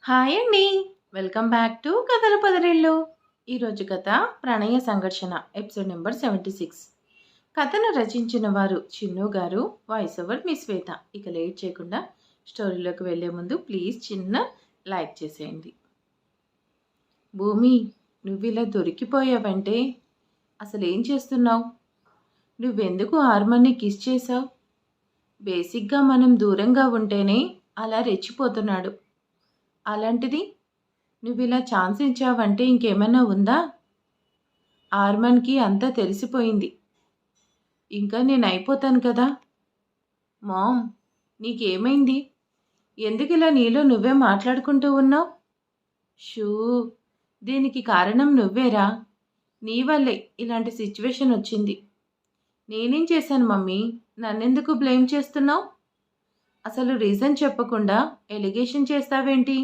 Hi అండి. Welcome back to కథల పొదరిల్లు. ఈరోజు కథ ప్రణయ సంఘర్షణ ఎపిసోడ్ నెంబర్ 76. కథను రచించిన వారు చిన్ను గారు, వాయిస్ ఓవర్ మీ శ్వేత. ఇక లేట్ చేయకుండా స్టోరీలోకి వెళ్ళే ముందు ప్లీజ్ చిన్న లైక్ చేసేయండి. భూమి, నువ్విలా దొరికిపోయావంటే అసలు ఏం చేస్తున్నావు? నువ్వెందుకు హార్మన్ని కిస్ చేసావు? బేసిక్గా మనం దూరంగా ఉంటేనే అలా రెచ్చిపోతున్నాడు. అలాంటిది నువ్వు ఇలా ఛాన్స్ ఇచ్చావంటే ఇంకేమైనా ఉందా? ఆర్మన్కి అంతా తెలిసిపోయింది. ఇంకా నేను అయిపోతాను కదా. మామ్, నీకేమైంది? ఎందుకు ఇలా నీలో నువ్వే మాట్లాడుకుంటూ ఉన్నావు? షూ, దీనికి కారణం నువ్వేరా. నీ వల్లే ఇలాంటి సిచ్యువేషన్ వచ్చింది. నేనేం చేశాను మమ్మీ? నన్నెందుకు బ్లేమ్ చేస్తున్నావు? అసలు రీజన్ చెప్పకుండా ఎలిగేషన్ చేస్తావేంటి?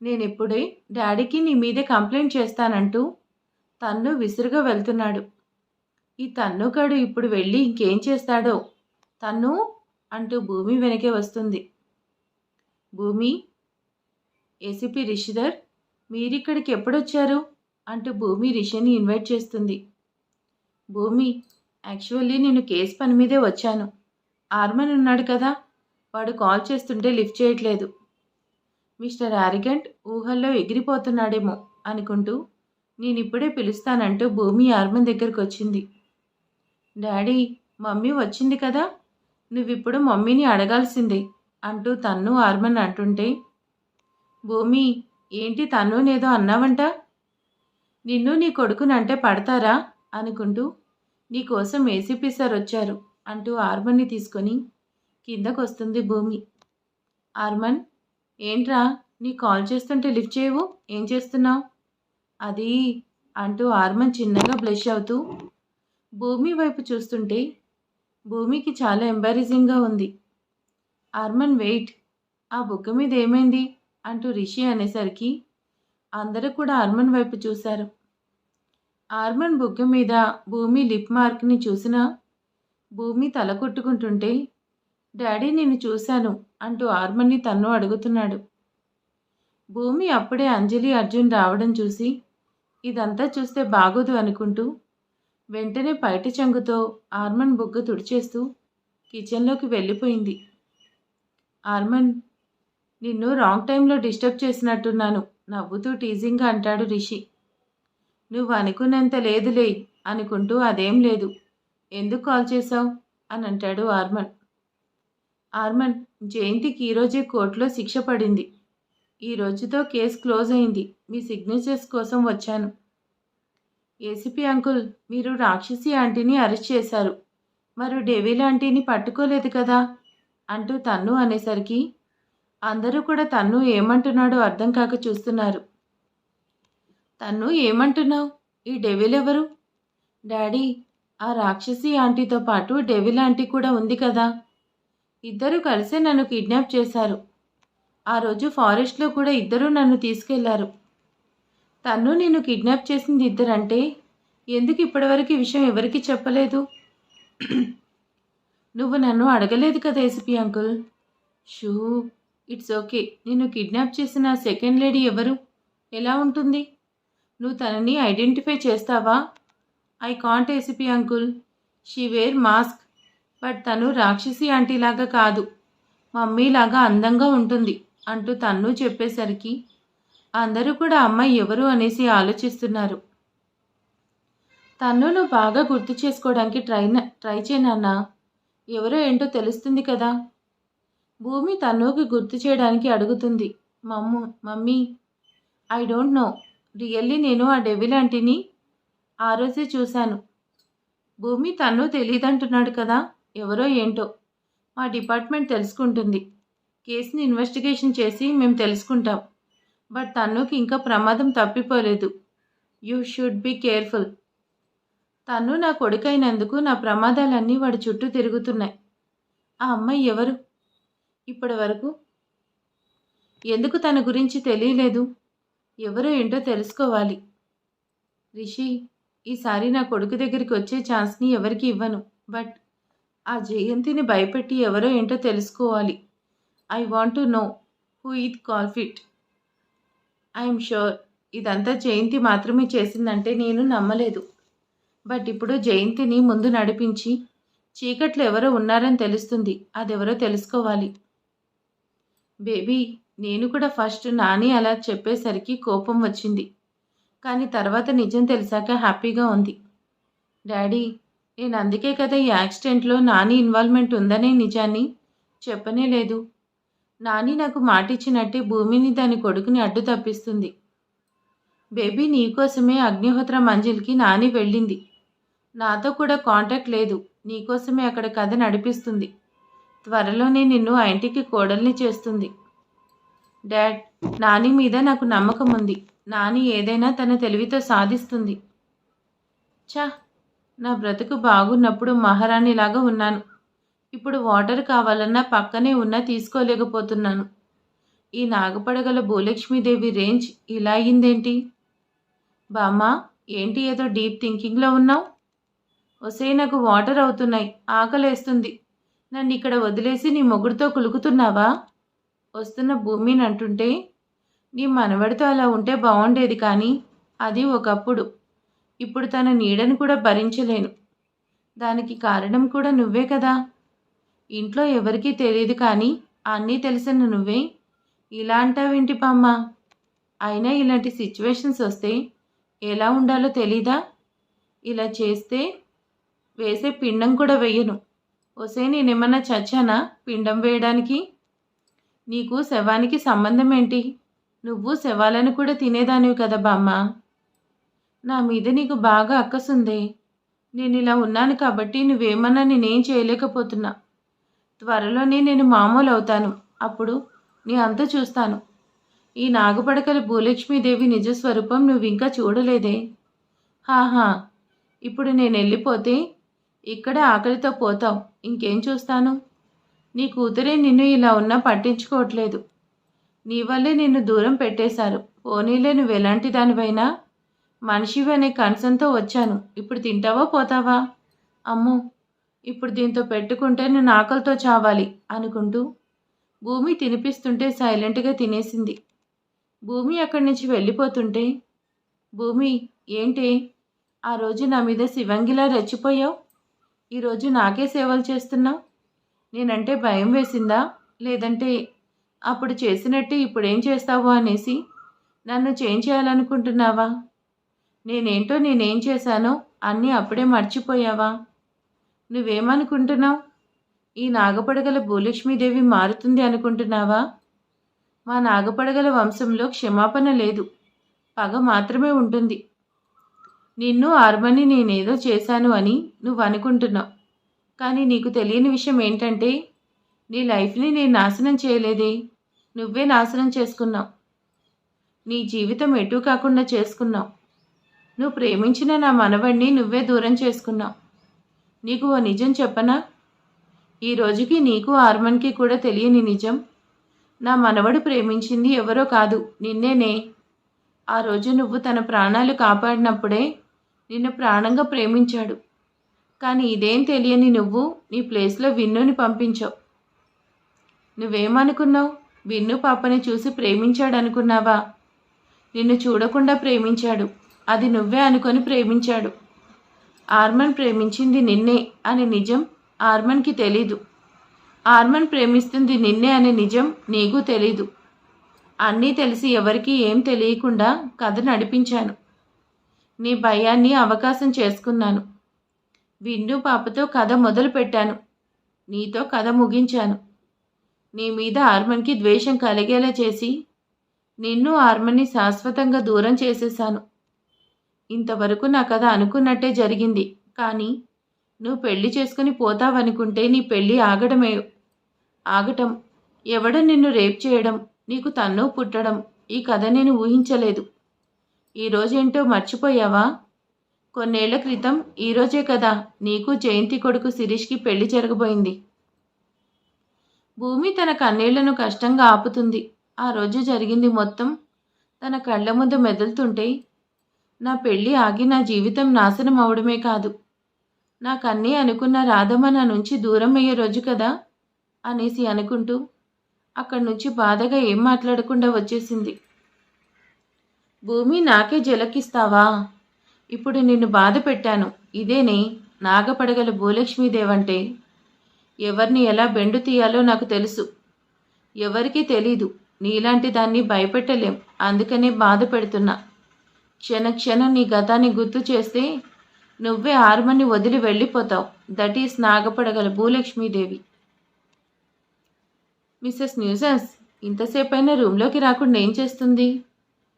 నేనిప్పుడే డాడీకి నీ మీదే కంప్లైంట్ చేస్తానంటూ తన్ను విసురుగా వెళ్తున్నాడు. ఈ తన్నుగాడు ఇప్పుడు వెళ్ళి ఇంకేం చేస్తాడో. తన్ను అంటూ భూమి వెనకే వస్తుంది. భూమి, ఏసీపీ రిషిధర్, మీరిక్కడికి ఎప్పుడొచ్చారు అంటూ భూమి రిషిని ఇన్వైట్ చేస్తుంది. భూమి, యాక్చువల్లీ నేను కేసు పని మీదే వచ్చాను. ఆర్మన్ ఉన్నాడు కదా, వాడు కాల్ చేస్తుంటే లిఫ్ట్ చేయట్లేదు. మిస్టర్ ఆరిగెంట్ ఊహల్లో ఎగిరిపోతున్నాడేమో అనుకుంటూ నేనిప్పుడే పిలుస్తానంటూ భూమి ఆర్మన్ దగ్గరకు వచ్చింది. డాడీ, మమ్మీ వచ్చింది కదా, నువ్విప్పుడు మమ్మీని అడగాల్సిందే అంటూ తన్ను ఆర్మన్ అంటుంటే, భూమి, ఏంటి తన్నునేదో అన్నావంట? నిన్ను నీ కొడుకునంటే పడతారా అనుకుంటూ నీకోసం ఏసీపీ సార్ వచ్చారు అంటూ ఆర్మన్ని తీసుకొని కిందకొస్తుంది భూమి. ఆర్మన్, ఏంట్రా, నీ కాల్ చేస్తుంటే లిఫ్ట్ చేయవు, ఏం చేస్తున్నావు? అది అంటూ ఆర్మన్ చిన్నగా బ్లష్ అవుతూ భూమి వైపు చూస్తుంటే భూమికి చాలా ఎంబారసింగ్గా ఉంది. ఆర్మన్ వెయిట్, ఆ బుగ్గ మీద ఏమైంది అంటూ రిషి అనేసరికి అందరూ కూడా ఆర్మన్ వైపు చూశారు. ఆర్మన్ బుగ్గ మీద భూమి లిప్ మార్క్ని చూసినా భూమి తల కొట్టుకుంటుంటే, డాడీ నిన్ను చూశాను అంటూ ఆర్మన్ని తన్ను అడుగుతున్నాడు. భూమి అప్పుడే అంజలి అర్జున్ రావడం చూసి ఇదంతా చూస్తే బాగోదు అనుకుంటూ వెంటనే పైట చెంగుతో ఆర్మన్ బుగ్గ తుడిచేస్తూ కిచెన్లోకి వెళ్ళిపోయింది. ఆర్మన్, నిన్ను రాంగ్ టైంలో డిస్టర్బ్ చేసినట్టున్నాను నవ్వుతూ టీజింగ్గా అంటాడు రిషి. నువ్వు అనుకున్నంత లేదులే అనుకుంటూ అదేం లేదు, ఎందుకు కాల్ చేశావు అని అంటాడు ఆర్మన్. ఆర్మన్, జయంతికి ఈరోజే కోర్టులో శిక్ష పడింది. ఈ రోజుతో కేసు క్లోజ్ అయింది. మీ సిగ్నేచర్స్ కోసం వచ్చాను. ఏసీపీ అంకుల్, మీరు రాక్షసి ఆంటీని అరెస్ట్ చేశారు, మరి డెవిల్ ఆంటీని పట్టుకోలేదు కదా అంటూ తన్ను అనేసరికి అందరూ కూడా తన్ను ఏమంటున్నాడో అర్థం కాక చూస్తున్నారు. తన్ను ఏమంటున్నావు? ఈ డెవిల్ ఎవరు? డాడీ, ఆ రాక్షసి ఆంటీతో పాటు డెవిల్ ఆంటీ కూడా ఉంది కదా. ఇద్దరూ కలిసే నన్ను కిడ్నాప్ చేశారు. ఆ రోజు ఫారెస్ట్లో కూడా ఇద్దరూ నన్ను తీసుకెళ్లారు. తన్ను నిన్ను కిడ్నాప్ చేసింది ఇద్దరంటే ఎందుకు ఇప్పటివరకు ఈ విషయం ఎవరికి చెప్పలేదు? నువ్వు నన్ను అడగలేదు కదా ACP uncle. Shh, it's okay. నిన్ను కిడ్నాప్ చేసిన సెకండ్ లేడీ ఎవరు, ఎలా ఉంటుంది? నువ్వు తనని ఐడెంటిఫై చేస్తావా? I can't ACP uncle. She wear mask, but తను రాక్షసి ఆంటీలాగా కాదు, మమ్మీలాగా అందంగా ఉంటుంది అంటూ తన్ను చెప్పేసరికి అందరూ కూడా అమ్మాయి ఎవరు అనేసి ఆలోచిస్తున్నారు. తన్నును బాగా గుర్తు చేసుకోవడానికి ట్రై చేయనన్నా, ఎవరో ఏంటో తెలుస్తుంది కదా. భూమి తన్నుకి గుర్తు చేయడానికి అడుగుతుంది. Mummy, I don't know, really నేను ఆ డెవిల్ ఆంటీని ఆ రోజే చూశాను. భూమి, తన్ను తెలియదంటున్నాడు కదా, ఎవరో ఏంటో మా డిపార్ట్మెంట్ తెలుసుకుంటుంది. కేసుని ఇన్వెస్టిగేషన్ చేసి మేము తెలుసుకుంటాం. బట్ తన్నుకి ఇంకా ప్రమాదం తప్పిపోలేదు. You should be careful. తన్ను నా కొడుకైనందుకు నా ప్రమాదాలన్నీ వాడి చుట్టూ తిరుగుతున్నాయి. ఆ అమ్మాయి ఎవరు? ఇప్పటి వరకు ఎందుకు తన గురించి తెలియలేదు? ఎవరో ఏంటో తెలుసుకోవాలి. రిషి, ఈసారి నా కొడుకు దగ్గరికి వచ్చే ఛాన్స్ని ఎవరికి ఇవ్వను. బట్ ఆ జయంతిని భయపెట్టి ఎవరో ఏంటో తెలుసుకోవాలి. I want to know who is కాల్ఫిట్ ఐఎమ్ షూర్ ఇదంతా జయంతి మాత్రమే చేసిందంటే నేను నమ్మలేదు. బట్ ఇప్పుడు జయంతిని ముందు నడిపించి చీకట్లో ఎవరో ఉన్నారని తెలుస్తుంది. అదెవరో తెలుసుకోవాలి. బేబీ, నేను కూడా ఫస్ట్ నాని అలా చెప్పేసరికి కోపం వచ్చింది. కానీ తర్వాత నిజం తెలిసాక హ్యాపీగా ఉంది. డాడీ, నేను అందుకే కదా ఈ యాక్సిడెంట్లో నాని ఇన్వాల్వ్మెంట్ ఉందనే నిజాన్ని చెప్పనే లేదు. నాని నాకు మాటిచ్చినట్టే భూమిని దాని కొడుకుని అడ్డు తప్పిస్తుంది. బేబీ, నీకోసమే అగ్నిహోత్ర మంజిల్కి నాని వెళ్ళింది. నాతో కూడా కాంటాక్ట్ లేదు. నీకోసమే అక్కడ కథ నడిపిస్తుంది. త్వరలోనే నిన్ను ఆ ఇంటికి కోడల్ని చేస్తుంది. డాడ్, నాని మీద నాకు నమ్మకం ఉంది. నాని ఏదైనా తన తెలివితో సాధిస్తుంది. ఛా, నా బ్రతుకు బాగున్నప్పుడు మహారాణిలాగా ఉన్నాను. ఇప్పుడు వాటర్ కావాలన్నా పక్కనే ఉన్నా తీసుకోలేకపోతున్నాను. ఈ నాగపడగల భూలక్ష్మీదేవి రేంజ్ ఇలా అయిందేంటి? బామ్మా, ఏంటి ఏదో డీప్ థింకింగ్లో ఉన్నావు? ఒసే, నాకు వాటర్ అవుతున్నాయి, ఆకలేస్తుంది. నన్ను ఇక్కడ వదిలేసి నీ మొగుడుతో కులుకుతున్నావా? వస్తున్న భూమిని అంటుంటే, నీ మనవడితో అలా ఉంటే బాగుండేది, కానీ అది ఒకప్పుడు. ఇప్పుడు తన నీడను కూడా భరించలేను. దానికి కారణం కూడా నువ్వే కదా. ఇంట్లో ఎవరికీ తెలియదు, కానీ అన్నీ తెలిసిన నువ్వే ఇలా అంటావేంటి పామ్మ? అయినా ఇలాంటి సిచ్యువేషన్స్ వస్తే ఎలా ఉండాలో తెలీదా? ఇలా చేస్తే వేసే పిండం కూడా వెయ్యను. ఒసే, నేనేమన్నా చచ్చానా పిండం వేయడానికి? నీకు శవానికి సంబంధం ఏంటి? నువ్వు శవాలను కూడా తినేదానివి కదా బామ్మ. నా మీద నీకు బాగా అక్కసుందే. నేను ఇలా ఉన్నాను కాబట్టి నువ్వేమన్నా నేనేం చేయలేకపోతున్నా. త్వరలోనే నేను మామూలు అవుతాను. అప్పుడు నీ అంత చూస్తాను. ఈ నాగపడకల భూలక్ష్మీదేవి నిజస్వరూపం నువ్వింకా చూడలేదే. హాహా, ఇప్పుడు నేను వెళ్ళిపోతే ఇక్కడ ఆకలితో పోతావు. ఇంకేం చూస్తాను? నీ కూతురే నిన్ను ఇలా ఉన్నా పట్టించుకోవట్లేదు. నీ వల్లే నిన్ను దూరం పెట్టేశారు. పోనీలే, నువ్వు ఎలాంటి దానివైనా మనిషివి అనే కన్సంతో వచ్చాను. ఇప్పుడు తింటావా పోతావా? అమ్మో, ఇప్పుడు దీంతో పెట్టుకుంటే నేను ఆకలితో చావాలి అనుకుంటూ భూమి తినిపిస్తుంటే సైలెంట్గా తినేసింది. భూమి అక్కడి నుంచి వెళ్ళిపోతుంటే, భూమి ఏంటి ఆ రోజు నా మీద శివంగిలా రెచ్చిపోయావు? ఈరోజు నాకే సేవలు చేస్తున్నావు. నేనంటే భయం వేసిందా, లేదంటే అప్పుడు చేసినట్టు ఇప్పుడేం చేస్తావు అనేసి నన్ను చేంజ్ చేయాలనుకుంటున్నావా? నేనేంటో నేనేం చేశానో అన్నీ అప్పుడే మర్చిపోయావా? నువ్వేమనుకుంటున్నావు? ఈ నాగపడగల భూలక్ష్మీదేవి మారుతుంది అనుకుంటున్నావా? మా నాగపడగల వంశంలో క్షమాపణ లేదు, పగ మాత్రమే ఉంటుంది. నిన్ను ఆర్మని నేనేదో చేశాను అని నువ్వు అనుకుంటున్నావు. కానీ నీకు తెలియని విషయం ఏంటంటే, నీ లైఫ్ని నేను నాశనం చేయలేదే, నువ్వే నాశనం చేసుకున్నావు. నీ జీవితం ఎటూ కాకుండా చేసుకున్నావు. నువ్వు ప్రేమించిన నా మనవడిని నువ్వే దూరం చేసుకున్నావు. నీకు ఓ నిజం చెప్పనా? ఈ రోజుకి నీకు ఆర్మన్కి కూడా తెలియని నిజం. నా మనవడు ప్రేమించింది ఎవరో కాదు, నిన్నేనే. ఆ రోజు నువ్వు తన ప్రాణాలు కాపాడినప్పుడే నిన్ను ప్రాణంగా ప్రేమించాడు. కానీ ఇదేం తెలియని నువ్వు నీ ప్లేస్లో విన్నుని పంపించావు. నువ్వేమనుకున్నావు? విన్ను పాపని చూసి ప్రేమించాడు అనుకున్నావా? నిన్ను చూడకుండా ప్రేమించాడు. అది నువ్వే అనుకొని ప్రేమించాడు. ఆర్మన్ ప్రేమించింది నిన్నే అనే నిజం ఆర్మన్కి తెలీదు. ఆర్మన్ ప్రేమిస్తుంది నిన్నే అనే నిజం నీకు తెలీదు. అన్నీ తెలిసి ఎవరికీ ఏం తెలియకుండా కథ నడిపించాను. నీ భయాన్ని అవకాశం చేసుకున్నాను. విన్ను పాపతో కథ మొదలు పెట్టాను. నీతో కథ ముగించాను. నీ మీద ఆర్మన్కి ద్వేషం కలిగేలా చేసి నిన్ను ఆర్మన్ని శాశ్వతంగా దూరం చేసేశాను. ఇంతవరకు నా కథ అనుకున్నట్టే జరిగింది. కానీ నువ్వు పెళ్లి చేసుకుని పోతావనుకుంటే నీ పెళ్ళి ఆగటం, ఎవడ నిన్ను రేప్ చేయడం, నీకు తన్ను పుట్టడం, ఈ కథ నేను ఊహించలేదు. ఈరోజేంటో మర్చిపోయావా? కొన్నేళ్ల క్రితం ఈరోజే కదా నీకు జయంతి కొడుకు శిరీష్కి పెళ్లి జరగబోయింది. భూమి తన కన్నీళ్లను కష్టంగా ఆపుతుంది. ఆ రోజు జరిగింది మొత్తం తన కళ్ళ ముందు మెదులుతుంటే, నా పెళ్ళి ఆగి నా జీవితం నాశనం అవడమే కాదు, నాకన్నీ అనుకున్న రాధమ్మ నా నుంచి దూరం అయ్యే రోజు కదా అనేసి అనుకుంటూ అక్కడి నుంచి బాధగా ఏం మాట్లాడకుండా వచ్చేసింది. భూమి నాకే జలకిస్తావా? ఇప్పుడు నిన్ను బాధ పెట్టాను. ఇదేనే నాగపడగల భూలక్ష్మీదేవంటే. ఎవరిని ఎలా బెండు తీయాలో నాకు తెలుసు. ఎవరికీ తెలీదు. నీలాంటి దాన్ని భయపెట్టలేం. అందుకనే బాధ పెడుతున్నా. క్షణక్షణం నీ గతాన్ని గుర్తు చేస్తే నువ్వే ఆర్మని వదిలి వెళ్ళిపోతావు. That is Nagapadagala Bhulakshmidevi. Mrs nuisance ఇంతసేపైనా రూమ్లోకి రాకుండా ఏం చేస్తుంది?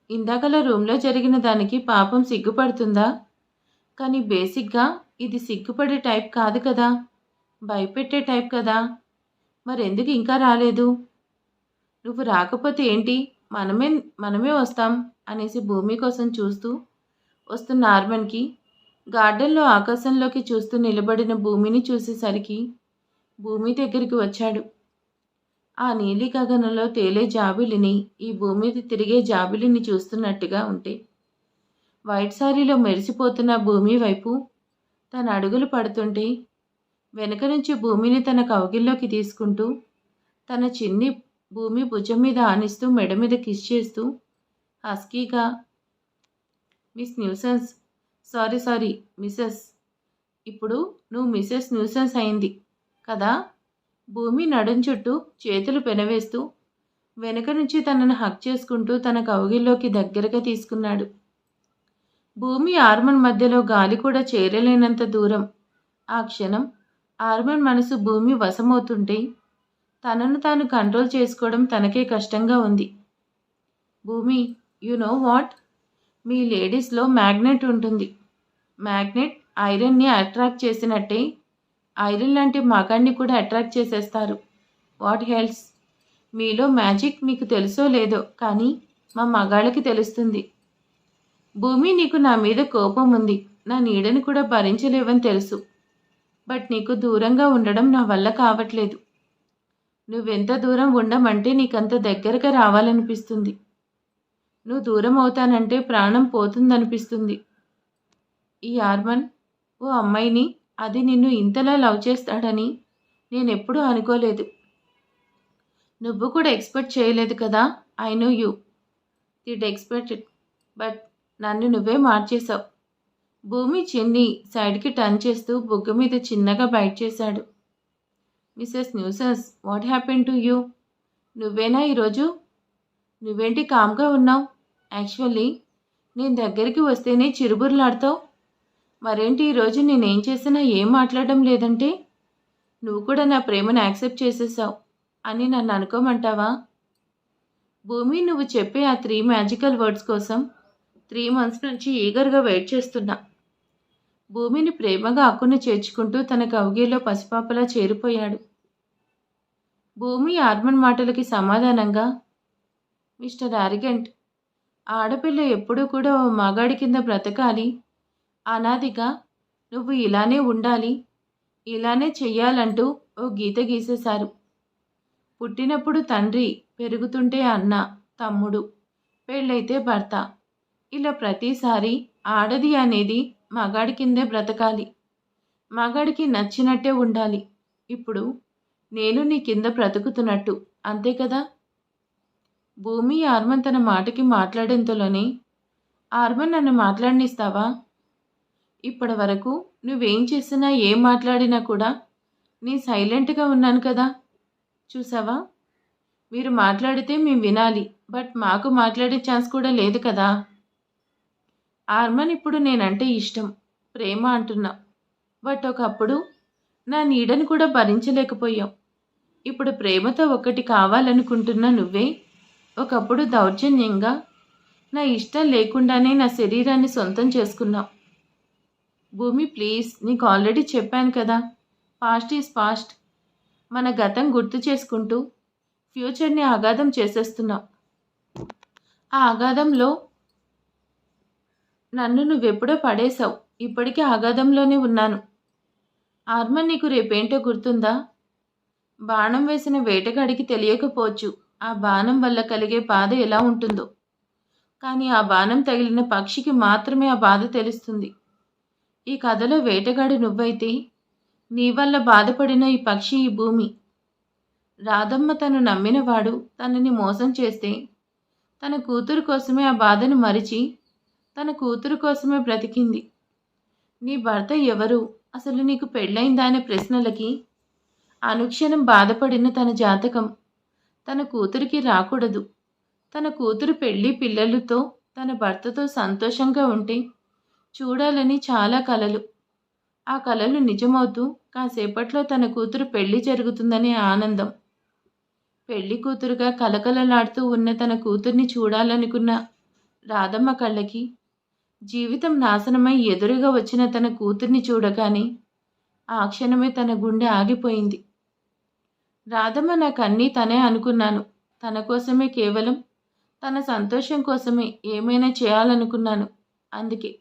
ఇందాకలా రూమ్లో జరిగిన దానికి పాపం సిగ్గుపడుతుందా? కానీ బేసిక్గా ఇది సిగ్గుపడే టైప్ కాదు కదా, భయపెట్టే టైప్ కదా. మరెందుకు ఇంకా రాలేదు? నువ్వు రాకపోతే ఏంటి, మనమే వస్తాం అనేసి భూమి కోసం చూస్తూ వస్తున్న ఆర్మన్కి గార్డెన్లో ఆకాశంలోకి చూస్తూ నిలబడిన భూమిని చూసేసరికి భూమి దగ్గరికి వచ్చాడు. ఆ నీలి గగనంలో తేలే జాబిలిని, ఈ భూమి మీద తిరిగే జాబిలిని చూస్తున్నట్టుగా ఉంటే వైట్ సారీలో మెరిసిపోతున్న భూమి వైపు తన అడుగులు పడుతుంటే వెనక నుంచి భూమిని తన కౌగిల్లోకి తీసుకుంటూ తన చిన్ని భూమి భుజం మీద ఆనిస్తూ మెడ మీద కిస్ చేస్తూ హస్కీగా, మిస్ న్యూసెన్స్, సారీ మిసెస్, ఇప్పుడు నువ్వు మిసెస్ న్యూసెన్స్ అయింది కదా. భూమి నడుం చుట్టూ చేతులు పెనవేస్తూ వెనక నుంచి తనను హక్ చేసుకుంటూ తన కౌగిల్లోకి దగ్గరగా తీసుకున్నాడు. భూమి ఆర్మన్ మధ్యలో గాలి కూడా చేరలేనంత దూరం. ఆ క్షణం ఆర్మన్ మనసు భూమి వశమవుతుంటే తనను తాను కంట్రోల్ చేసుకోవడం తనకే కష్టంగా ఉంది. భూమి, యు నో వాట్, మీ లేడీస్లో మ్యాగ్నెట్ ఉంటుంది. మ్యాగ్నెట్ ఐరన్ని అట్రాక్ట్ చేసినట్టే ఐరన్ లాంటి మగాన్ని కూడా అట్రాక్ట్ చేసేస్తారు. వాట్ హెల్స్, మీలో మ్యాజిక్ మీకు తెలుసో లేదో కానీ మా మగాళ్ళకి తెలుస్తుంది. భూమి, నీకు నా మీద కోపం ఉంది. నా నీడని కూడా భరించలేవని తెలుసు. బట్ నీకు దూరంగా ఉండడం నా వల్ల కావట్లేదు. నువ్వెంత దూరం ఉండమంటే నీకంత దగ్గరగా రావాలనిపిస్తుంది. నువ్వు దూరం అవుతానంటే ప్రాణం పోతుందనిపిస్తుంది. ఈ ఆర్మన్ ఓ అమ్మాయిని, అది నిన్ను ఇంతలా లవ్ చేస్తాడని నేనెప్పుడూ అనుకోలేదు. నువ్వు కూడా ఎక్స్పెక్ట్ చేయలేదు కదా. I know you did expected, but నన్ను నువ్వే మార్చేశావు. భూమి చిన్ని సైడ్కి టర్న్ చేస్తూ బుగ్గ మీద చిన్నగా బైట్ చేశాడు. Mrs nuisance, what happen to you? నువ్వేనా ఈరోజు? నువ్వేంటి కామ్గా ఉన్నావు? యాక్చువల్లీ నేను దగ్గరికి వస్తేనే చిరుబుర్లాడతావు. మరేంటి ఈరోజు నేనేం చేసినా ఏం మాట్లాడడం లేదంటే నువ్వు కూడా నా ప్రేమను యాక్సెప్ట్ చేసేసావు అని నన్ను అనుకోమంటావా? భూమి, నువ్వు చెప్పే ఆ 3 మ్యాజికల్ వర్డ్స్ కోసం 3 months నుంచి ఈగర్గా వెయిట్ చేస్తున్నా. భూమిని ప్రేమగా అక్కును చేర్చుకుంటూ తన కౌగిల్లో పసిపాపలా చేరిపోయాడు. భూమి ఆర్మన్ మాటలకి సమాధానంగా, మిస్టర్ ఆరిగెంట్, ఆడపిల్ల ఎప్పుడూ కూడా ఓ మగాడి కింద బ్రతకాలి, అనాదిగా నువ్వు ఇలానే ఉండాలి, ఇలానే చెయ్యాలంటూ ఓ గీత గీసేశారు. పుట్టినప్పుడు తండ్రి, పెరుగుతుంటే అన్న, తమ్ముడు, పెళ్ళైతే భర్త, ఇలా ప్రతిసారి ఆడది అనేది మగాడి కిందే బ్రతకాలి, మగాడికి నచ్చినట్టే ఉండాలి. ఇప్పుడు నేను నీ కింద బ్రతుకుతున్నట్టు, అంతే కదా. భూమి ఆర్మన్ తన మాటకి మాట్లాడేంతలోనే, ఆర్మన్ నన్ను మాట్లాడనిస్తావా? ఇప్పటి వరకు నువ్వేం చేసినా ఏం మాట్లాడినా కూడా నీ సైలెంట్గా ఉన్నాను కదా. చూసావా, మీరు మాట్లాడితే మేము వినాలి, బట్ మాకు మాట్లాడే ఛాన్స్ కూడా లేదు కదా. ఆర్మన్, ఇప్పుడు నేనంటే ఇష్టం, ప్రేమ అంటున్నా, బట్ ఒకప్పుడు నా నీడని కూడా భరించలేకపోయావు. ఇప్పుడు ప్రేమతో ఒక్కటి కావాలనుకుంటున్న నువ్వే ఒకప్పుడు దౌర్జన్యంగా నా ఇష్టం లేకుండానే నా శరీరాన్ని సొంతం చేసుకున్నావు. భూమి ప్లీజ్, నీకు ఆల్రెడీ చెప్పాను కదా, పాస్ట్ ఈజ్ పాస్ట్. మన గతం గుర్తు చేసుకుంటూ ఫ్యూచర్ని అగాధం చేసేస్తున్నావు. ఆ అగాధంలో నన్ను నువ్వెప్పుడో పడేశావు. ఇప్పటికీ అగాధంలోనే ఉన్నాను. ఆర్మన్, నీకు రేపేంటో గుర్తుందా? బాణం వేసిన వేటగాడికి తెలియకపోవచ్చు ఆ బాణం వల్ల కలిగే బాధ ఎలా ఉంటుందో, కానీ ఆ బాణం తగిలిన పక్షికి మాత్రమే ఆ బాధ తెలుస్తుంది. ఈ కథలో వేటగాడు నువ్వైతే నీ వల్ల బాధపడిన ఈ పక్షి ఈ భూమి. రాధమ్మ తను నమ్మినవాడు తనని మోసం చేస్తే తన కూతురు కోసమే ఆ బాధను మరిచి తన కూతురు కోసమే బ్రతికింది. నీ భర్త ఎవరు, అసలు నీకు పెళ్ళైందా అనే ప్రశ్నలకి అనుక్షణం బాధపడిన తన జాతకం తన కూతురికి రాకూడదు. తన కూతురు పెళ్లి పిల్లలతో తన భర్తతో సంతోషంగా ఉంటే చూడాలని చాలా కలలు. ఆ కలలు నిజమవుతూ కాసేపట్లో తన కూతురు పెళ్లి జరుగుతుందనే ఆనందం. పెళ్లి కూతురుగా కలకలలాడుతూ ఉన్న తన కూతుర్ని చూడాలనుకున్న రాధమ్మ కళ్ళకి జీవితం నాశనమై ఎదురుగా వచ్చిన తన కూతుర్ని చూడగానే ఆ క్షణమే తన గుండె ఆగిపోయింది. రాధమ్మ నాకన్నీ తనే అనుకున్నాను. తన కోసమే, కేవలం తన సంతోషం కోసమే ఏమైనా చేయాలనుకున్నాను. అందుకే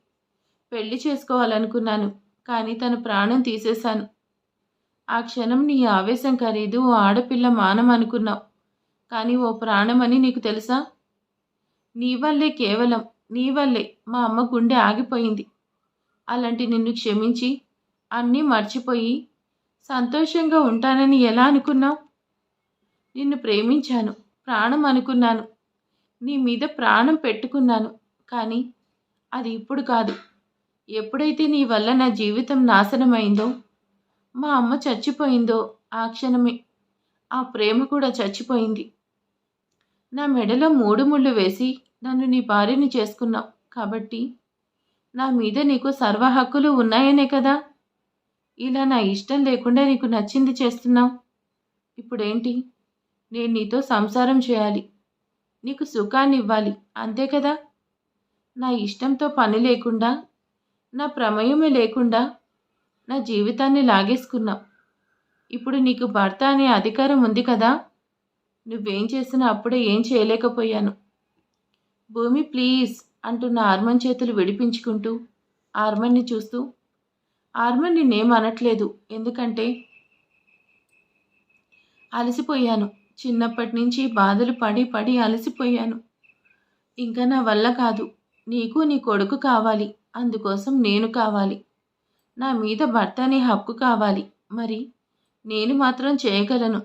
పెళ్లి చేసుకోవాలనుకున్నాను. కానీ తన ప్రాణం తీసేశాను. ఆ క్షణం నీ ఆవేశం ఖరీదు ఓ ఆడపిల్ల మానం అనుకున్నావు. కానీ ఓ ప్రాణమని నీకు తెలుసా? నీ వల్లే, కేవలం నీ వల్లే మా అమ్మ గుండె ఆగిపోయింది. అలాంటి నిన్ను క్షమించి అన్నీ మర్చిపోయి సంతోషంగా ఉంటానని ఎలా అనుకున్నావు? నిన్ను ప్రేమించాను, ప్రాణం అనుకున్నాను. నీ మీద ప్రాణం పెట్టుకున్నాను. కానీ అది ఇప్పుడు కాదు. ఎప్పుడైతే నీ వల్ల నా జీవితం నాశనమైందో, మా అమ్మ చచ్చిపోయిందో, ఆ క్షణమే ఆ ప్రేమ కూడా చచ్చిపోయింది. నా మెడలో 3 ముళ్ళు వేసి నన్ను నీ భార్యని చేసుకున్నావు. కాబట్టి నా మీద నీకు సర్వ హక్కులు ఉన్నాయనే కదా ఇలా నా ఇష్టం లేకుండా నీకు నచ్చింది చేస్తున్నావు. ఇప్పుడేంటి? నేను నీతో సంసారం చేయాలి, నీకు సుఖాన్ని ఇవ్వాలి, అంతే కదా? నా ఇష్టంతో పని లేకుండా, నా ప్రమేయమే లేకుండా నా జీవితాన్ని లాగేసుకున్నావు. ఇప్పుడు నీకు భర్త అనే అధికారం ఉంది కదా? నువ్వేం చేసినా అప్పుడే ఏం చేయలేకపోయాను. భూమి ప్లీజ్ అంటున్న ఆర్మన్ చేతులు విడిపించుకుంటూ ఆర్మన్ని చూస్తూ, ఆర్మన్ నిన్నేం అనట్లేదు, ఎందుకంటే అలసిపోయాను. చిన్నప్పటి నుంచి బాధలు పడి పడి అలసిపోయాను. ఇంకా నా వల్ల కాదు. నీకు నీ కొడుకు కావాలి, అందుకోసం నేను కావాలి. నా మీద భర్త అనే హక్కు కావాలి. మరి నేను మాత్రం చేయగలను.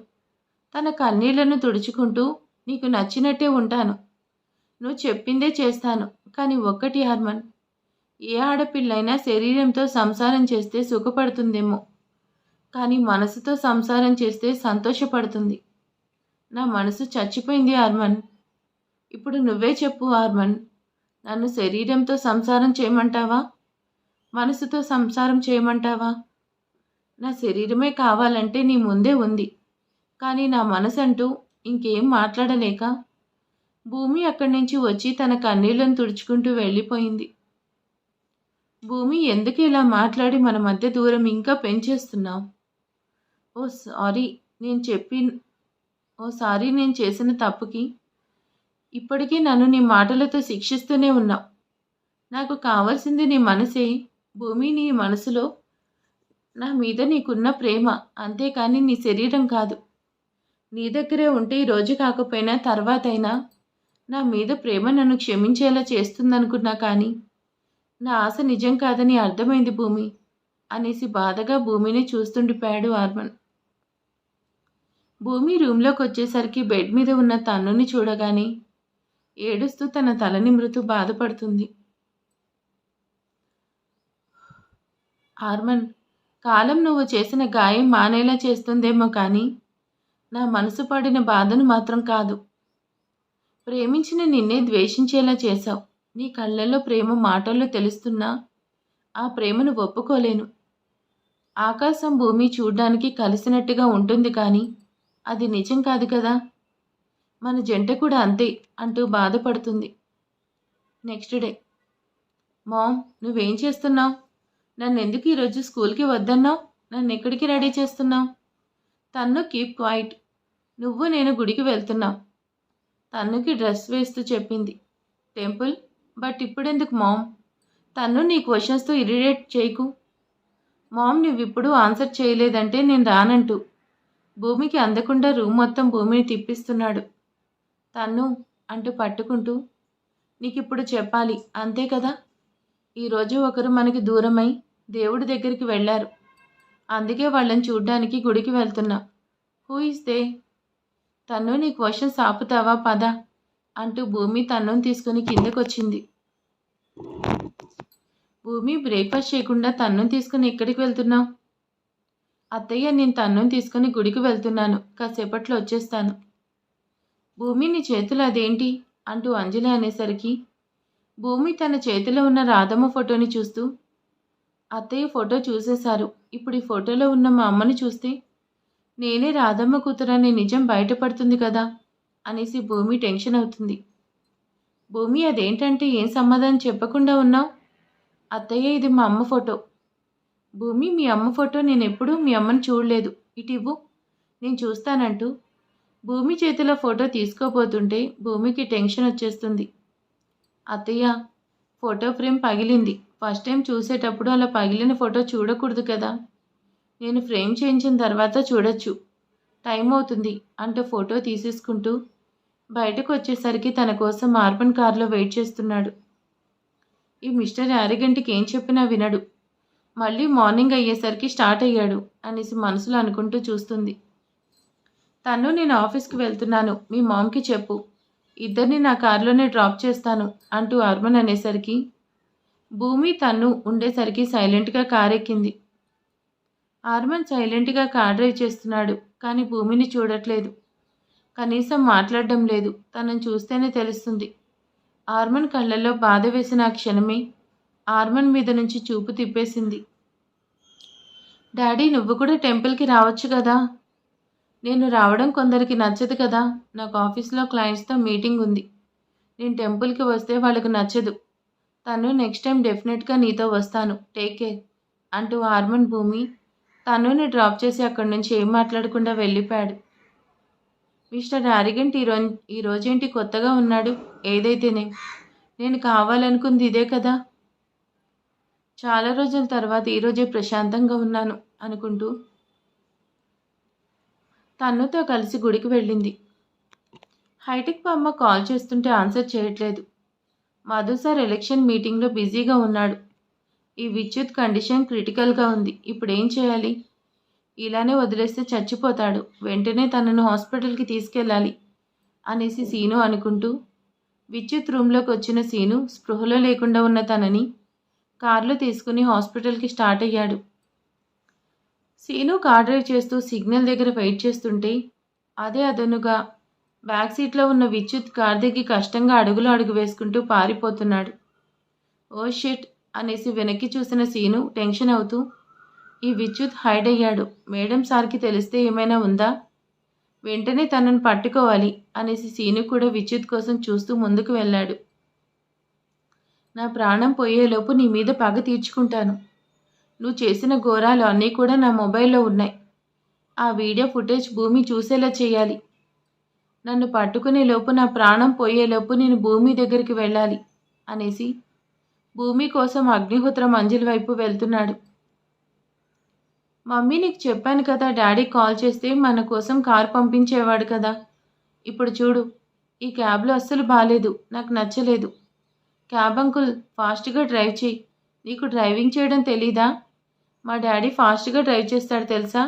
తన కన్నీళ్లను తుడుచుకుంటూ నీకు నచ్చినట్టే ఉంటాను. నువ్వు చెప్పిందే చేస్తాను. కానీ ఒక్కటి హార్మన్, ఏ ఆడపిల్లైనా శరీరంతో సంసారం చేస్తే సుఖపడుతుందేమో, కానీ మనసుతో సంసారం చేస్తే సంతోషపడుతుంది. నా మనసు చచ్చిపోయింది హార్మన్. ఇప్పుడు నువ్వే చెప్పు హార్మన్, నన్ను శరీరంతో సంసారం చేయమంటావా, మనసుతో సంసారం చేయమంటావా? నా శరీరమే కావాలంటే నీ ముందే ఉంది. కానీ నా మనసంటూ ఇంకేం మాట్లాడలేక భూమి అక్కడి నుంచి వచ్చి తన కన్నీళ్లను తుడుచుకుంటూ వెళ్ళిపోయింది. భూమి, ఎందుకు ఇలా మాట్లాడి మన మధ్య దూరం ఇంకా పెంచేస్తున్నావు? ఓ సారీ నేను చేసిన తప్పుకి ఇప్పటికీ నన్ను నీ మాటలతో శిక్షిస్తూనే ఉన్నావు. నాకు కావాల్సింది నీ మనసే భూమి. నీ మనసులో నా మీద నీకున్న ప్రేమ, అంతేకాని నీ శరీరం కాదు. నీ దగ్గరే ఉంటే ఈ రోజు కాకపోయినా తర్వాతైనా నా మీద ప్రేమ నన్ను క్షమించేలా చేస్తుందనుకున్నా, కానీ నా ఆశ నిజం కాదని అర్థమైంది భూమి అనేసి బాధగా భూమిని చూస్తుండిపోయాడు హార్మన్. భూమి రూమ్లోకి వచ్చేసరికి బెడ్ మీద ఉన్న తన్నుని చూడగానే ఏడుస్తూ తన తల నిమురుతూ బాధపడుతుంది. హార్మన్, కాలం నువ్వు చేసిన గాయం మానేలా చేస్తుందేమో, కానీ నా మనసు పడిన బాధను మాత్రం కాదు. ప్రేమించిన నిన్నే ద్వేషించేలా చేశావు. నీ కళ్ళల్లో ప్రేమ మాటల్లో తెలుస్తున్నా ఆ ప్రేమను ఒప్పుకోలేను. ఆకాశం భూమి చూడ్డానికి కలిసినట్టుగా ఉంటుంది, కానీ అది నిజం కాదు కదా. మన జంట కూడా అంతే అంటూ బాధపడుతుంది. Next day. మామ్, నువ్వేం చేస్తున్నావు? నన్ను ఎందుకు ఈరోజు స్కూల్కి వద్దన్నావు? నన్ను ఎక్కడికి రెడీ చేస్తున్నావు? తన్ను, కీప్ క్వైట్. నువ్వు నేను గుడికి వెళ్తున్నాం. తన్నుకి డ్రెస్ వేస్తూ చెప్పింది. టెంపుల్? బట్ ఇప్పుడెందుకు మామ్? తన్ను, నీ క్వశ్చన్స్తో ఇరిటేట్ చేయకు. మామ్, నువ్విప్పుడు ఆన్సర్ చేయలేదంటే నేను రానంటూ భూమికి అందకుండా రూమ్ మొత్తం భూమిని తిప్పిస్తున్నాడు. తన్ను అంటూ పట్టుకుంటూ, నీకిప్పుడు చెప్పాలి, అంతే కదా? ఈరోజు ఒకరు మనకి దూరమై దేవుడి దగ్గరికి వెళ్ళారు. అందుకే వాళ్ళని చూడ్డానికి గుడికి వెళ్తున్నా. Who is they? తన్ను, నీ క్వశ్చన్స్ ఆపుతావా? పద. అంటూ భూమి తన్నుని తీసుకుని కిందకొచ్చింది. భూమి, బ్రేక్ఫాస్ట్ చేయకుండా తన్నుని తీసుకుని ఎక్కడికి వెళ్తున్నావు? అత్తయ్య, నేను తన్నుని తీసుకుని గుడికి వెళ్తున్నాను, కాసేపట్లో వచ్చేస్తాను. భూమి, నీ చేతులు అదేంటి అంటూ అంజలి అనేసరికి భూమి తన చేతిలో ఉన్న రాధమ్మ ఫోటోని చూస్తూ, అత్తయ్య ఫోటో చూసేశారు, ఇప్పుడు ఈ ఫోటోలో ఉన్న మా అమ్మని చూస్తే నేనే రాధమ్మ కూతురనే నిజం బయటపడుతుంది కదా అనేసి భూమి టెన్షన్ అవుతుంది. భూమి, అదేంటంటే ఏం సమాధానం చెప్పకుండా ఉన్నావు? అత్తయ్య, ఇది మా అమ్మ ఫోటో. భూమి, మీ అమ్మ ఫోటో నేను ఎప్పుడూ మీ అమ్మని చూడలేదు, ఇటు ఇవ్వు, నేను చూస్తానంటూ భూమి చేతిలో ఫోటో తీసుకోబోతుంటే భూమికి టెన్షన్ వచ్చేస్తుంది. అత్తయ్య, ఫోటో ఫ్రేమ్ పగిలింది, ఫస్ట్ టైం చూసేటప్పుడు అలా పగిలిన ఫోటో చూడకూడదు కదా, నేను ఫ్రేమ్ చేయించిన తర్వాత చూడొచ్చు, టైం అవుతుంది అంటూ ఫోటో తీసేసుకుంటూ బయటకు వచ్చేసరికి తన కోసం మార్బన్ కార్లో వెయిట్ చేస్తున్నాడు. ఈ మిస్టర్ యారిగంటికి ఏం చెప్పినా వినడు, మళ్ళీ మార్నింగ్ అయ్యేసరికి స్టార్ట్ అయ్యాడు అనేసి మనసులో అనుకుంటూ చూస్తుంది. తను, నేను ఆఫీస్కి వెళ్తున్నాను, మీ మామ్కి చెప్పు, ఇద్దరిని నా కారులోనే డ్రాప్ చేస్తాను అంటూ అర్మన్ అనేసరికి భూమి తను ఉండేసరికి సైలెంట్గా కార్ ఎక్కింది. ఆర్మన్ సైలెంట్గా కార్ డ్రైవ్ చేస్తున్నాడు, కానీ భూమిని చూడట్లేదు, కనీసం మాట్లాడడం లేదు. తనను చూస్తేనే తెలుస్తుంది. ఆర్మన్ కళ్ళల్లో బాధ వేసిన ఆ క్షణమే ఆర్మన్ మీద నుంచి చూపు తిప్పేసింది. డాడీ, నువ్వు కూడా టెంపుల్కి రావచ్చు కదా. నేను రావడం కొందరికి నచ్చదు కదా, నాకు ఆఫీస్లో క్లయింట్స్తో మీటింగ్ ఉంది, నేను టెంపుల్కి వస్తే వాళ్ళకు నచ్చదు. తను నెక్స్ట్ టైం డెఫినెట్గా నీతో వస్తాను, టేక్ కేర్ అంటూ ఆర్మన్ భూమి తనుని డ్రాప్ చేసి అక్కడి నుంచి ఏం మాట్లాడకుండా వెళ్ళిపోయాడు. మిస్టర్ యారిగెంట్ ఈరోజేంటి కొత్తగా ఉన్నాడు? ఏదైతేనే నేను కావాలనుకుంది ఇదే కదా. చాలా రోజుల తర్వాత ఈరోజే ప్రశాంతంగా ఉన్నాను అనుకుంటూ తన్నుతో కలిసి గుడికి వెళ్ళింది. హైటెక్ బామ్మ కాల్ చేస్తుంటే ఆన్సర్ చేయట్లేదు. మధు సార్ ఎలక్షన్ మీటింగ్లో బిజీగా ఉన్నాడు. ఈ విద్యుత్ కండిషన్ క్రిటికల్గా ఉంది, ఇప్పుడు ఏం చేయాలి? ఇలానే వదిలేస్తే చచ్చిపోతాడు, వెంటనే తనను హాస్పిటల్కి తీసుకెళ్ళాలి అనేసి సీను అనుకుంటూ విద్యుత్ రూమ్లోకి వచ్చిన సీను స్పృహలో లేకుండా ఉన్న తనని కార్లో తీసుకుని హాస్పిటల్కి స్టార్ట్ అయ్యాడు. సీను కార్ డ్రైవ్ చేస్తూ సిగ్నల్ దగ్గర వెయిట్ చేస్తుంటే అదే అదనుగా బ్యాక్ సీట్లో ఉన్న విద్యుత్ కార్ దిగి కష్టంగా అడుగు వేసుకుంటూ పారిపోతున్నాడు. ఓ షిట్ అనేసి వెనక్కి చూసిన సీను టెన్షన్ అవుతూ, ఈ విద్యుత్ హైడ్ అయ్యాడు, మేడం సార్కి తెలిస్తే ఏమైనా ఉందా, వెంటనే తనను పట్టుకోవాలి అనేసి సీను కూడా విద్యుత్ కోసం చూస్తూ ముందుకు వెళ్ళాడు. నా ప్రాణం పోయేలోపు నీ మీద పగ తీర్చుకుంటాను. నువ్వు చేసిన ఘోరాలు అన్నీ కూడా నా మొబైల్లో ఉన్నాయి. ఆ వీడియో ఫుటేజ్ భూమి చూసేలా చేయాలి. నన్ను పట్టుకునే లోపు, నా ప్రాణం పోయేలోపు నేను భూమి దగ్గరికి వెళ్ళాలి అనేసి భూమి కోసం అగ్నిహోత్రం అంజలి వైపు వెళ్తున్నాడు. మమ్మీ, నీకు చెప్పాను కదా, డాడీ కాల్ చేస్తే మన కోసం కారు పంపించేవాడు కదా. ఇప్పుడు చూడు, ఈ క్యాబ్లో అస్సలు బాలేదు, నాకు నచ్చలేదు. క్యాబ్ అంకుల్, ఫాస్ట్గా డ్రైవ్ చేయి. నీకు డ్రైవింగ్ చేయడం తెలీదా? మా డాడీ ఫాస్ట్గా డ్రైవ్ చేస్తాడు తెలుసా.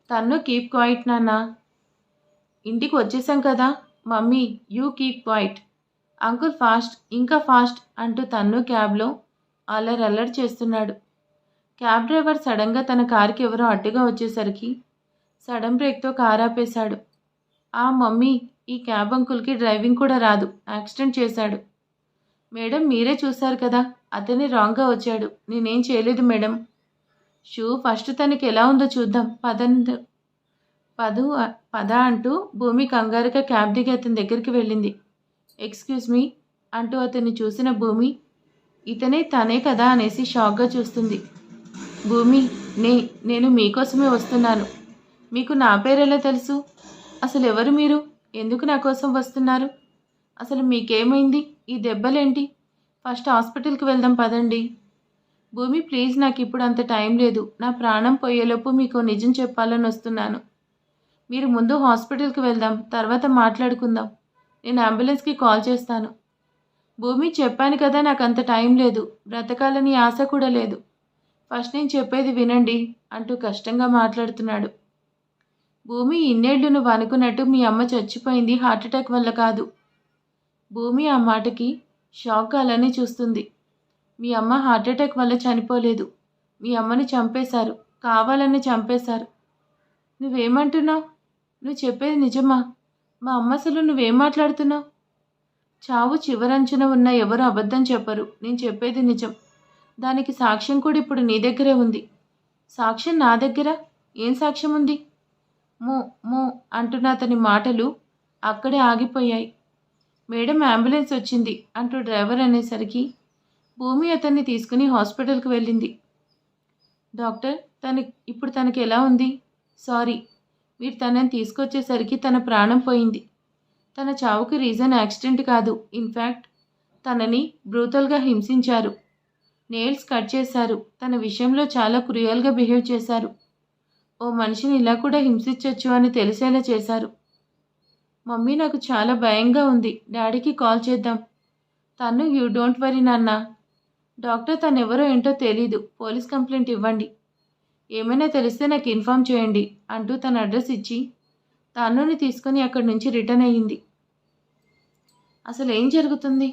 తన్ను, కీప్ క్వైట్ నాన్న. ఇంటికి వచ్చేసాం కదా. Mummy, you keep quiet. Uncle fast, ఇంకా ఫాస్ట్ అంటూ తన్ను క్యాబ్లో అల్లరి చేస్తున్నాడు. క్యాబ్ డ్రైవర్ సడన్గా తన కారుకి ఎవరో అడ్డుగా వచ్చేసరికి సడన్ బ్రేక్తో కారు ఆపేశాడు. ఆ మమ్మీ, ఈ క్యాబ్ అంకుల్కి డ్రైవింగ్ కూడా రాదు, యాక్సిడెంట్ చేశాడు. మేడం, మీరే చూశారు కదా, అతనే రాంగ్గా వచ్చాడు, నేనేం చేయలేదు మేడం. షూ ఫస్ట్ తనకి ఎలా ఉందో చూద్దాం పద అంటూ భూమి కంగారుగా క్యాబ్ దిగి అతని దగ్గరికి వెళ్ళింది. ఎక్స్క్యూజ్ మీ అంటూ అతన్ని చూసిన భూమి తనే కదా అనేసి షాక్గా చూస్తుంది. భూమి, నేను మీకోసమే వస్తున్నాను. మీకు నా పేరెలా తెలుసు? అసలు ఎవరు మీరు? ఎందుకు నా కోసం వస్తున్నారు? అసలు మీకేమైంది? ఈ దెబ్బలేంటి? ఫస్ట్ హాస్పిటల్కి వెళ్దాం పదండి. భూమి, ప్లీజ్, నాకు ఇప్పుడు అంత టైం లేదు. నా ప్రాణం పోయేలోపు మీకు నిజం చెప్పాలని వస్తున్నాను. మీరు ముందు హాస్పిటల్కి వెళ్దాం, తర్వాత మాట్లాడుకుందాం. నేను అంబులెన్స్కి కాల్ చేస్తాను. భూమి, చెప్పాను కదా, నాకు అంత టైం లేదు, బ్రతకాలని ఆశ కూడా లేదు. ఫస్ట్ నేను చెప్పేది వినండి అంటూ కష్టంగా మాట్లాడుతున్నాడు. భూమి, ఇన్నేళ్లు నువ్వు అనుకున్నట్టు మీ అమ్మ చచ్చిపోయింది హార్ట్అటాక్ వల్ల కాదు. భూమి ఆ మాటకి షాక్ అలానే చూస్తుంది. మీ అమ్మ హార్ట్అటాక్ వల్ల చనిపోలేదు. మీ అమ్మని చంపేశారు. కావాలని చంపేశారు. నువ్వేమంటున్నావు? నువ్వు చెప్పేది నిజమా? మా అమ్మ అసలు నువ్వేం మాట్లాడుతున్నావు? చావు చివరంచున ఉన్న ఎవరు అబద్ధం చెప్పరు. నేను చెప్పేది నిజం. దానికి సాక్ష్యం కూడా ఇప్పుడు నీ దగ్గరే ఉంది. సాక్ష్యం నా దగ్గర? ఏం సాక్ష్యం ఉంది? మో మో అంటున్న అతని మాటలు అక్కడే ఆగిపోయాయి. మేడం అంబులెన్స్ వచ్చింది అంటూ డ్రైవర్ అనేసరికి భూమి అతన్ని తీసుకుని హాస్పిటల్కి వెళ్ళింది. డాక్టర్, ఇప్పుడు తనకి ఎలా ఉంది? సారీ, మీరు తనని తీసుకొచ్చేసరికి తన ప్రాణం పోయింది. తన చావుకి రీజన్ యాక్సిడెంట్ కాదు. ఇన్ఫ్యాక్ట్ తనని బ్రూటల్గా హింసించారు. నెయిల్స్ కట్ చేశారు. తన విషయంలో చాలా క్రూయల్గా బిహేవ్ చేశారు. ఓ మనిషిని ఇలా కూడా హింసించవచ్చు అని తెలిసేలా చేశారు. మమ్మీ, నాకు చాలా భయంగా ఉంది. డాడీకి కాల్ చేద్దాం. తను యూ డోంట్ వరీ నాన్న. డాక్టర్, తనెవరో ఏంటో తెలీదు. పోలీస్ కంప్లైంట్ ఇవ్వండి. ఏమైనా తెలిస్తే నాకు ఇన్ఫామ్ చేయండి అంటూ తన అడ్రస్ ఇచ్చి తన్నుని తీసుకుని అక్కడి నుంచి రిటర్న్ అయ్యింది. అసలు ఏం జరుగుతుంది?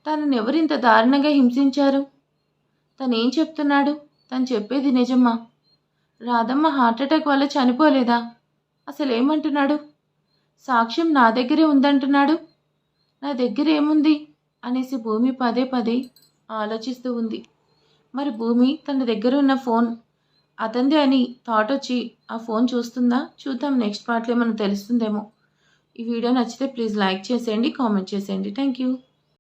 తనెవరు ఇంత దారుణంగా హింసించారు? తనేం చెప్తున్నాడు? తను చెప్పేది నిజమా? రాధమ్మ హార్ట్అటాక్ వల్ల చనిపోలేదా? అసలు ఏమంటున్నాడు? సాక్ష్యం నా దగ్గరే ఉందంటున్నాడు. నా దగ్గర ఏముంది అనేసి భూమి పదే పదే ఆలోచిస్తూ ఉంది. మరి భూమి తన దగ్గర ఉన్న ఫోన్ అతందే అని థాట్ వచ్చి ఆ ఫోన్ చూస్తుందా? చూద్దాం, నెక్స్ట్ పార్ట్లో ఏమైనా తెలుస్తుందేమో. ఈ వీడియో నచ్చితే ప్లీజ్ లైక్ చేసేయండి, కామెంట్ చేసేయండి. Thank you.